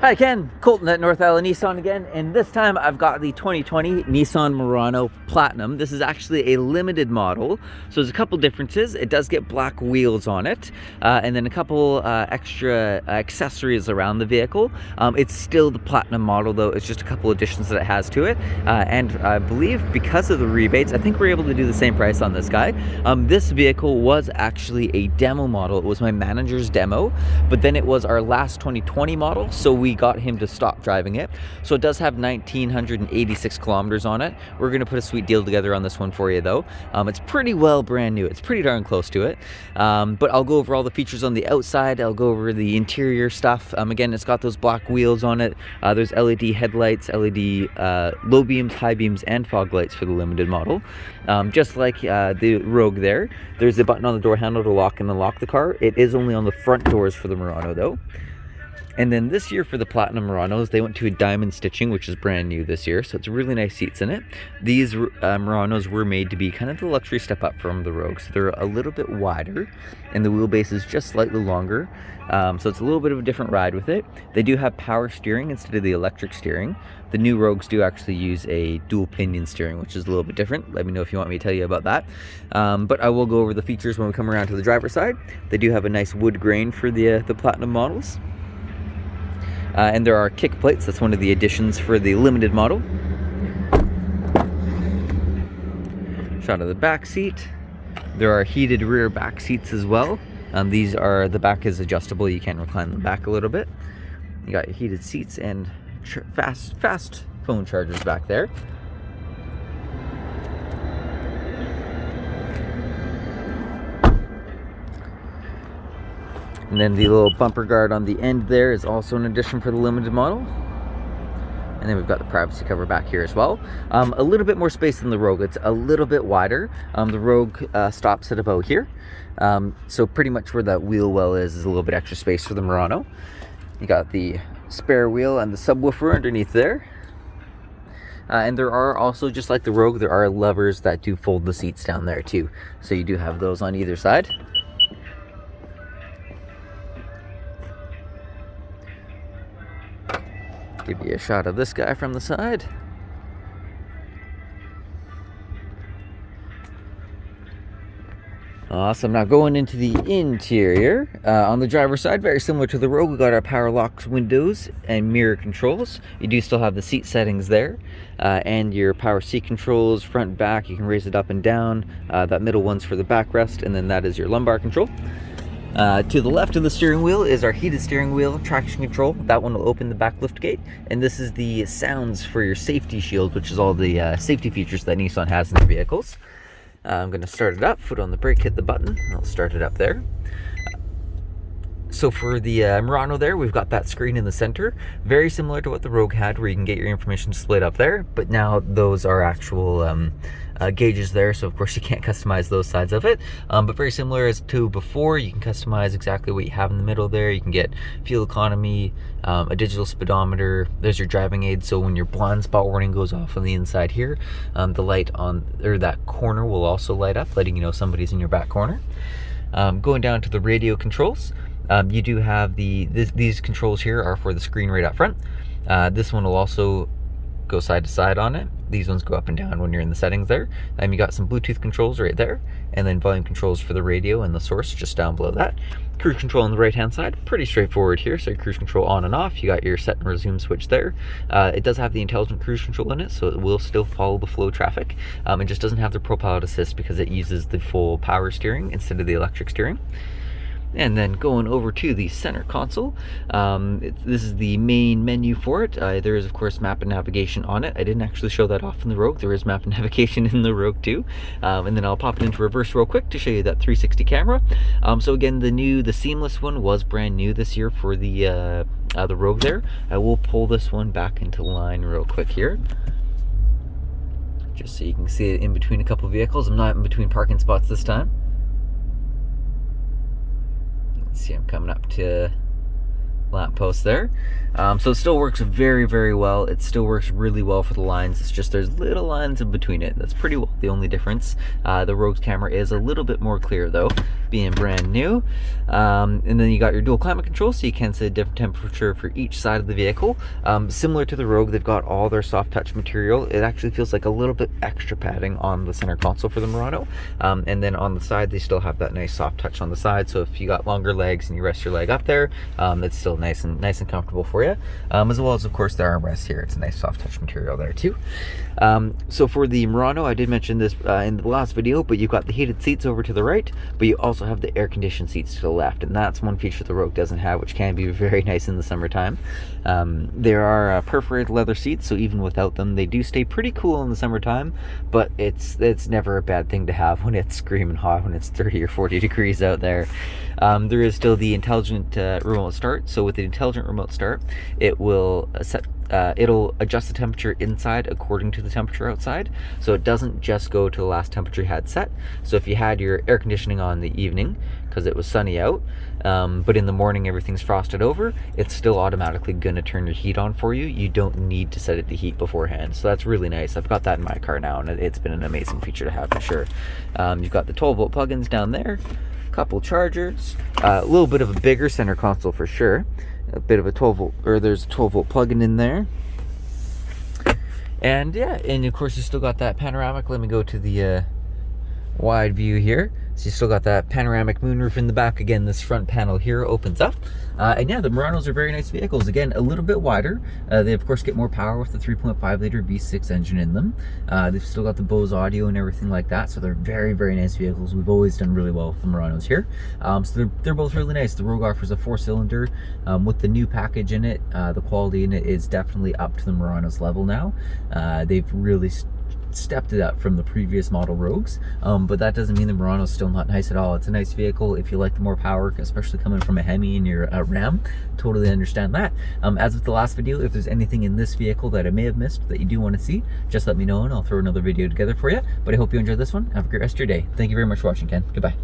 Hi Ken, Colton at North Island Nissan again, and this time I've got the 2020 Nissan Murano Platinum. This is actually a limited model, so there's a couple differences. It does get black wheels on it, and then a couple extra accessories around the vehicle. It's still the Platinum model though, it's just a couple additions that it has to it, and I believe because of the rebates, I think we're able to do the same price on this guy. This vehicle was actually a demo model. It was my manager's demo, but then it was our last 2020 model, so we got him to stop driving it. So it does have 1,986 kilometers on it. We're gonna put a sweet deal together on this one for you though. It's pretty well brand new. It's pretty darn close to it. But I'll go over all the features on the outside. I'll go over the interior stuff. Again, it's got those black wheels on it. There's LED headlights, LED low beams, high beams, and fog lights for the limited model. Just like the Rogue there. There's a button on the door handle to lock and unlock the car. It is only on the front doors for the Murano though. And then this year for the Platinum Muranos, they went to a diamond stitching, which is brand new this year. So it's really nice seats in it. These Muranos were made to be kind of the luxury step up from the Rogue. So they're a little bit wider and the wheelbase is just slightly longer. So it's a little bit of a different ride with it. They do have power steering instead of the electric steering. The new Rogues do actually use a dual pinion steering, which is a little bit different. Let me know if you want me to tell you about that. But I will go over the features when we come around to the driver's side. They do have a nice wood grain for the Platinum models. And there are kick plates. That's one of the additions for the limited model. Shot of the back seat. There are heated rear back seats as well. These are, the back is adjustable. You can recline them back a little bit. You got your heated seats and fast phone chargers back there. And then the little bumper guard on the end there is also an addition for the limited model. And then we've got the privacy cover back here as well. A little bit more space than the Rogue. It's a little bit wider. The Rogue stops at about here. So pretty much where that wheel well is a little bit extra space for the Murano. You got the spare wheel and the subwoofer underneath there. And there are also, just like the Rogue, there are levers that do fold the seats down there too. So you do have those on either side. Give you a shot of this guy from the side. Awesome. Now going into the interior, on the driver's side, very similar to the Rogue, we got our power locks windows and mirror controls. You do still have the seat settings there, and your power seat controls, front, back. You can raise it up and down. That middle one's for the backrest, and then that is your lumbar control. To the left of the steering wheel is our heated steering wheel, traction control. That one will open the back lift gate. And this is the sounds for your safety shield, which is all the safety features that Nissan has in their vehicles. I'm going to start it up, foot on the brake, hit the button. I'll start it up there. So for the Murano there, we've got that screen in the center, very similar to what the Rogue had, where you can get your information displayed up there, but now those are actual gauges there, so of course you can't customize those sides of it, but very similar as to before. You can customize exactly what you have in the middle there. You can get fuel economy, a digital speedometer. There's your driving aid, so when your blind spot warning goes off on the inside here, the light on, or that corner will also light up, letting you know somebody's in your back corner. Going down to the radio controls, you do have these controls here are for the screen right up front. This one will also go side to side on it. These ones go up and down when you're in the settings there. You got some Bluetooth controls right there, and then volume controls for the radio and the source just down below that. Cruise control on the right hand side, pretty straightforward here. So cruise control on and off. You got your set and resume switch there. It does have the intelligent cruise control in it, so it will still follow the flow traffic. It just doesn't have the Pro Pilot Assist because it uses the full power steering instead of the electric steering. And then going over to the center console, this is the main menu for it. There is of course map and navigation on it. I didn't actually show that off in the Rogue. There is map and navigation in the Rogue too. And then I'll pop it into reverse real quick to show you that 360 camera. So again, the seamless one was brand new this year for the Rogue there. I will pull this one back into line real quick here, just so you can see it in between a couple vehicles. I'm not in between parking spots this time. See, I'm coming up to lamppost there. So it still works very, very well. It still works really well for the lines. It's just there's little lines in between it. That's pretty well the only difference. The Rogue's camera is a little bit more clear though. being brand new. And then you got your dual climate control, so you can set a different temperature for each side of the vehicle. Similar to the Rogue, they've got all their soft touch material. It actually feels like a little bit extra padding on the center console for the Murano. And then on the side, they still have that nice soft touch on the side. So if you got longer legs and you rest your leg up there, it's still nice and comfortable for you. As well as, of course, the armrest here. It's a nice soft touch material there too. So for the Murano, I did mention this in the last video, but you've got the heated seats over to the right, but you also have the air-conditioned seats to the left, and that's one feature the Rogue doesn't have, which can be very nice in the summertime. There are perforated leather seats, so even without them, they do stay pretty cool in the summertime, but it's never a bad thing to have when it's screaming hot, when it's 30 or 40 degrees out there. There is still the intelligent remote start, so with the intelligent remote start, it will it'll adjust the temperature inside according to the temperature outside, so it doesn't just go to the last temperature you had set. So if you had your air conditioning on in the evening because it was sunny out, but in the morning everything's frosted over, it's still automatically going to turn your heat on for you. You don't need to set it to heat beforehand, so that's really nice. I've got that in my car now, and it's been an amazing feature to have for sure. You've got the 12-volt plugins down there, couple chargers, a little bit of a bigger center console for sure. A bit of a 12-volt, or there's a 12-volt plug-in in there. And yeah, and of course you still got that panoramic. Let me go to the wide view here. So you still got that panoramic moonroof in the back. Again, this front panel here opens up. And yeah, the Muranos are very nice vehicles. Again, a little bit wider. They of course get more power with the 3.5 liter V6 engine in them. They've still got the Bose audio and everything like that. So they're very, very nice vehicles. We've always done really well with the Muranos here. So they're both really nice. The Rogue offers a 4-cylinder with the new package in it. The quality in it is definitely up to the Muranos level now. They've really stepped it up from the previous model Rogues, but that doesn't mean the Murano's still not nice at all. It's a nice vehicle if you like the more power, especially coming from a Hemi and your Ram. Totally understand that. As with the last video, if there's anything in this vehicle that I may have missed that you do want to see, just let me know and I'll throw another video together for you. But I hope you enjoyed this one. Have a great rest of your day. Thank you very much for watching, Ken. Goodbye.